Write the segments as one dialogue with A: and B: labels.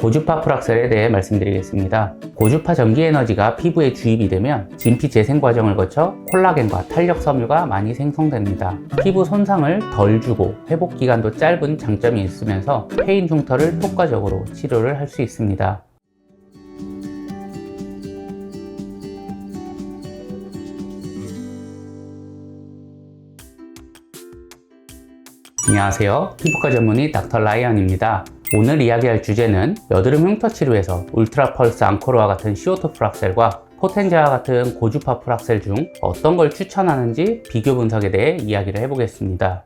A: 고주파 풀악셀에 대해 말씀드리겠습니다. 고주파 전기에너지가 피부에 주입이 되면 진피 재생 과정을 거쳐 콜라겐과 탄력 섬유가 많이 생성됩니다. 피부 손상을 덜 주고 회복 기간도 짧은 장점이 있으면서 패인 흉터를 효과적으로 치료를 할 수 있습니다. 안녕하세요. 피부과 전문의 닥터 라이언입니다. 오늘 이야기할 주제는 여드름 흉터 치료에서 울트라 펄스 앙코르와 같은 CO2 풀악셀과 포텐자와 같은 고주파 풀악셀 중 어떤 걸 추천하는지 비교 분석에 대해 이야기를 해보겠습니다.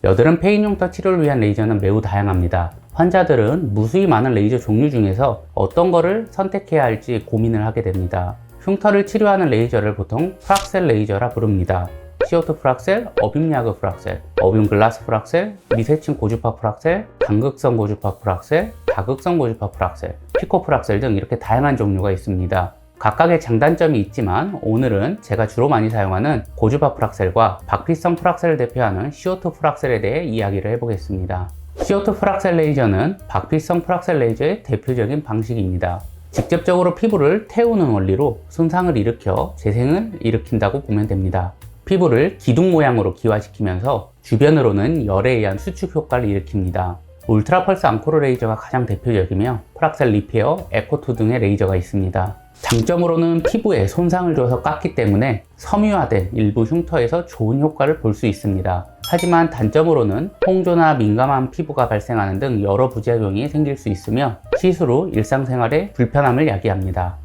A: 여드름 패인 흉터 치료를 위한 레이저는 매우 다양합니다. 환자들은 무수히 많은 레이저 종류 중에서 어떤 거를 선택해야 할지 고민을 하게 됩니다. 흉터를 치료하는 레이저를 보통 풀악셀 레이저라 부릅니다. CO2 풀악셀, 어빔야그 풀악셀, 어빔 글라스 풀악셀, 미세층 고주파 풀악셀, 단극성 고주파 풀악셀, 다극성 고주파 풀악셀, 피코 풀악셀 등 이렇게 다양한 종류가 있습니다. 각각의 장단점이 있지만 오늘은 제가 주로 많이 사용하는 고주파 풀악셀과 박피성 풀악셀을 대표하는 CO2 풀악셀에 대해 이야기를 해보겠습니다. CO2 풀악셀 레이저는 박피성 풀악셀 레이저의 대표적인 방식입니다. 직접적으로 피부를 태우는 원리로 손상을 일으켜 재생을 일으킨다고 보면 됩니다. 피부를 기둥 모양으로 기화시키면서 주변으로는 열에 의한 수축 효과를 일으킵니다. 울트라 펄스 앙코르 레이저가 가장 대표적이며 풀악셀 리페어, 에코2 등의 레이저가 있습니다. 장점으로는 피부에 손상을 줘서 깎기 때문에 섬유화된 일부 흉터에서 좋은 효과를 볼 수 있습니다. 하지만 단점으로는 홍조나 민감한 피부가 발생하는 등 여러 부작용이 생길 수 있으며 시술 후 일상생활에 불편함을 야기합니다.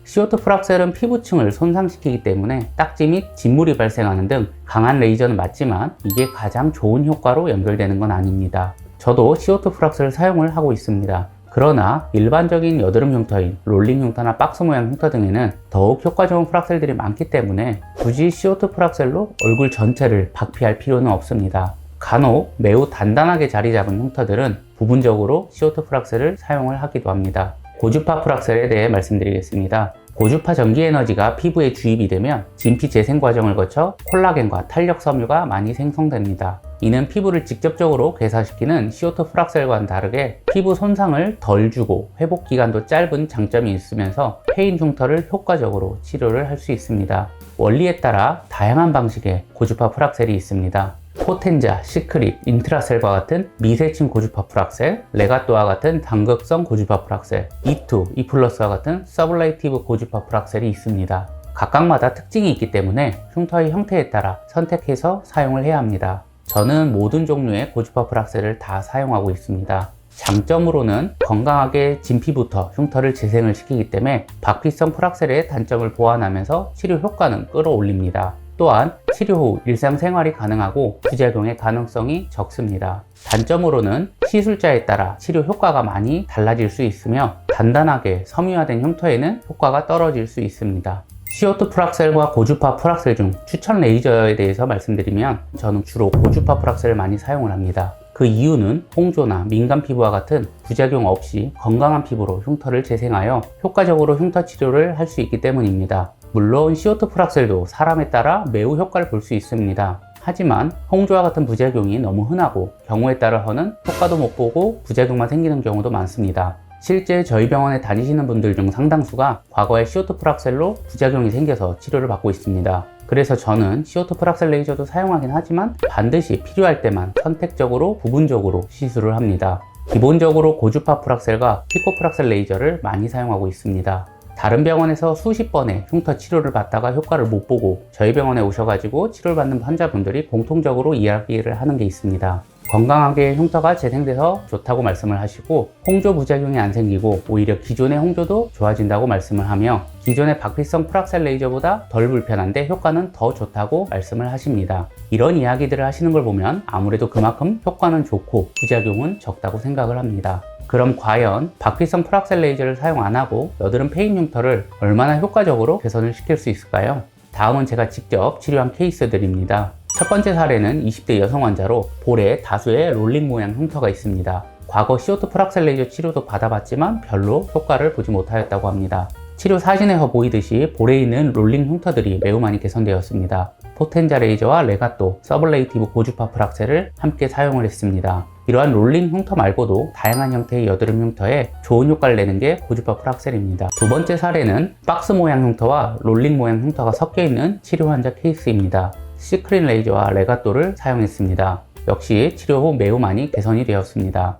A: CO2 풀악셀은 피부층을 손상시키기 때문에 딱지 및 진물이 발생하는 등 강한 레이저는 맞지만 이게 가장 좋은 효과로 연결되는 건 아닙니다. 저도 CO2 풀악셀을 사용을 하고 있습니다. 그러나 일반적인 여드름 흉터인 롤링 흉터나 박스 모양 흉터 등에는 더욱 효과 좋은 풀악셀들이 많기 때문에 굳이 CO2 풀악셀로 얼굴 전체를 박피할 필요는 없습니다. 간혹 매우 단단하게 자리 잡은 흉터들은 부분적으로 CO2 풀악셀을 사용을 하기도 합니다. 고주파 풀악셀에 대해 말씀드리겠습니다. 고주파 전기에너지가 피부에 주입이 되면 진피 재생 과정을 거쳐 콜라겐과 탄력 섬유가 많이 생성됩니다. 이는 피부를 직접적으로 괴사시키는 CO2 풀악셀과는 다르게 피부 손상을 덜 주고 회복 기간도 짧은 장점이 있으면서 패인 흉터를 효과적으로 치료를 할 수 있습니다. 원리에 따라 다양한 방식의 고주파 풀악셀이 있습니다. 포텐자, 시크릿, 인트라셀과 같은 미세층 고주파 풀악셀, 레가또와 같은 단극성 고주파 풀악셀, E2, E+와 같은 서블레이티브 고주파 풀악셀이 있습니다. 각각마다 특징이 있기 때문에 흉터의 형태에 따라 선택해서 사용을 해야 합니다. 저는 모든 종류의 고주파 풀악셀을 다 사용하고 있습니다. 장점으로는 건강하게 진피부터 흉터를 재생을 시키기 때문에 박피성 풀악셀의 단점을 보완하면서 치료 효과는 끌어올립니다. 또한 치료 후 일상생활이 가능하고 부작용의 가능성이 적습니다. 단점으로는 시술자에 따라 치료 효과가 많이 달라질 수 있으며 단단하게 섬유화된 흉터에는 효과가 떨어질 수 있습니다. CO2 풀악셀과 고주파 풀악셀 중 추천 레이저에 대해서 말씀드리면 저는 주로 고주파 풀악셀을 많이 사용을 합니다. 그 이유는 홍조나 민감 피부와 같은 부작용 없이 건강한 피부로 흉터를 재생하여 효과적으로 흉터 치료를 할 수 있기 때문입니다. 물론 CO2 풀악셀도 사람에 따라 매우 효과를 볼 수 있습니다. 하지만 홍조와 같은 부작용이 너무 흔하고 경우에 따라서는 효과도 못 보고 부작용만 생기는 경우도 많습니다. 실제 저희 병원에 다니시는 분들 중 상당수가 과거에 CO2 풀악셀로 부작용이 생겨서 치료를 받고 있습니다. 그래서 저는 CO2 풀악셀 레이저도 사용하긴 하지만 반드시 필요할 때만 선택적으로 부분적으로 시술을 합니다. 기본적으로 고주파 풀악셀과 피코 풀악셀 레이저를 많이 사용하고 있습니다. 다른 병원에서 수십 번의 흉터 치료를 받다가 효과를 못 보고 저희 병원에 오셔가지고 치료를 받는 환자분들이 공통적으로 이야기를 하는 게 있습니다. 건강하게 흉터가 재생돼서 좋다고 말씀을 하시고 홍조 부작용이 안 생기고 오히려 기존의 홍조도 좋아진다고 말씀을 하며 기존의 박피성 풀악셀 레이저보다 덜 불편한데 효과는 더 좋다고 말씀을 하십니다. 이런 이야기들을 하시는 걸 보면 아무래도 그만큼 효과는 좋고 부작용은 적다고 생각을 합니다. 그럼 과연 박피성 풀악셀 레이저를 사용 안 하고 여드름 패인 흉터를 얼마나 효과적으로 개선을 시킬 수 있을까요? 다음은 제가 직접 치료한 케이스들입니다. 첫 번째 사례는 20대 여성 환자로 볼에 다수의 롤링 모양 흉터가 있습니다. 과거 CO2 풀악셀 레이저 치료도 받아봤지만 별로 효과를 보지 못하였다고 합니다. 치료 사진에서 보이듯이 볼에 있는 롤링 흉터들이 매우 많이 개선되었습니다. 포텐자 레이저와 레가또, 서블레이티브 고주파 프락셀을 함께 사용을 했습니다. 이러한 롤링 흉터 말고도 다양한 형태의 여드름 흉터에 좋은 효과를 내는 게 고주파 프락셀입니다. 두 번째 사례는 박스 모양 흉터와 롤링 모양 흉터가 섞여 있는 치료 환자 케이스입니다. 시크린 레이저와 레가또를 사용했습니다. 역시 치료 후 매우 많이 개선이 되었습니다.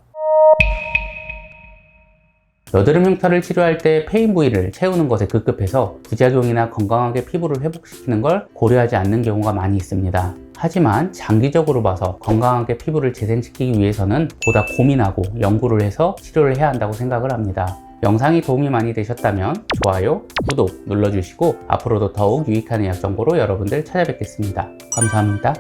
A: 여드름 흉터를 치료할 때 페인 부위를 채우는 것에 급급해서 부작용이나 건강하게 피부를 회복시키는 걸 고려하지 않는 경우가 많이 있습니다. 하지만 장기적으로 봐서 건강하게 피부를 재생시키기 위해서는 보다 고민하고 연구를 해서 치료를 해야 한다고 생각을 합니다. 영상이 도움이 많이 되셨다면 좋아요, 구독 눌러주시고 앞으로도 더욱 유익한 의학 정보로 여러분들 찾아뵙겠습니다. 감사합니다.